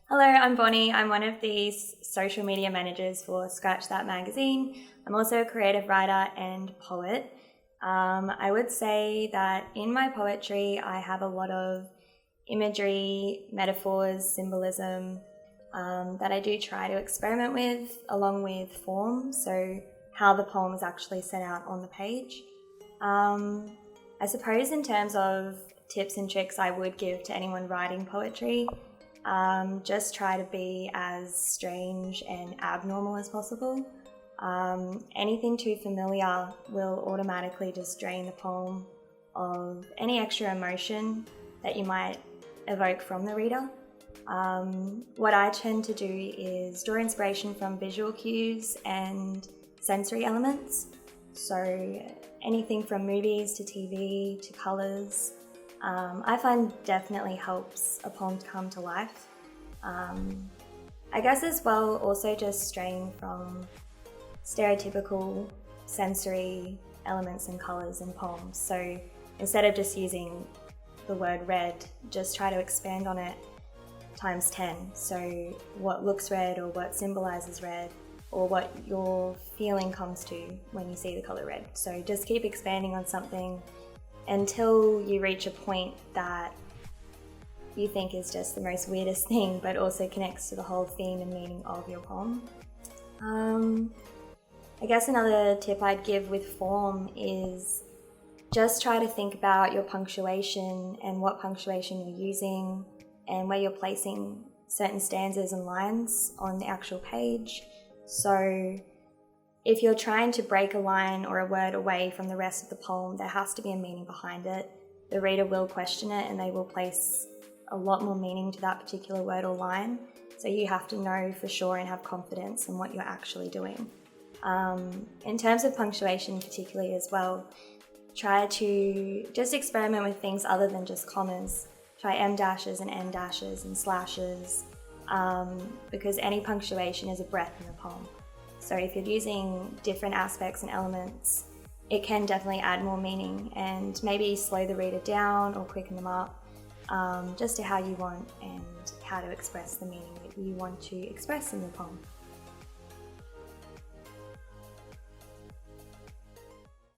Hello, I'm Bonnie. I'm one of the social media managers for Scratch That magazine. I'm also a creative writer and poet. I would say that in my poetry, I have a lot of imagery, metaphors, symbolism that I do try to experiment with, along with form, so how the poem is actually set out on the page. I suppose in terms of tips and tricks I would give to anyone writing poetry, just try to be as strange and abnormal as possible. Anything too familiar will automatically just drain the poem of any extra emotion that you might evoke from the reader. What I tend to do is draw inspiration from visual cues and sensory elements. So anything from movies to TV to colours. I find definitely helps a poem to come to life. I guess as well also just straying from stereotypical sensory elements and colours in poems. So instead of just using the word red, just try to expand on it times 10. So what looks red or what symbolises red or what your feeling comes to when you see the colour red. So just keep expanding on something until you reach a point that you think is just the most weirdest thing, but also connects to the whole theme and meaning of your poem. I guess another tip I'd give with form is just try to think about your punctuation and what punctuation you're using and where you're placing certain stanzas and lines on the actual page. So if you're trying to break a line or a word away from the rest of the poem, there has to be a meaning behind it. The reader will question it and they will place a lot more meaning to that particular word or line. So you have to know for sure and have confidence in what you're actually doing. In terms of punctuation particularly as well, try to just experiment with things other than just commas. Try em dashes and n dashes and slashes, because any punctuation is a breath in the poem. So if you're using different aspects and elements, it can definitely add more meaning and maybe slow the reader down or quicken them up, just to how you want and how to express the meaning that you want to express in the poem.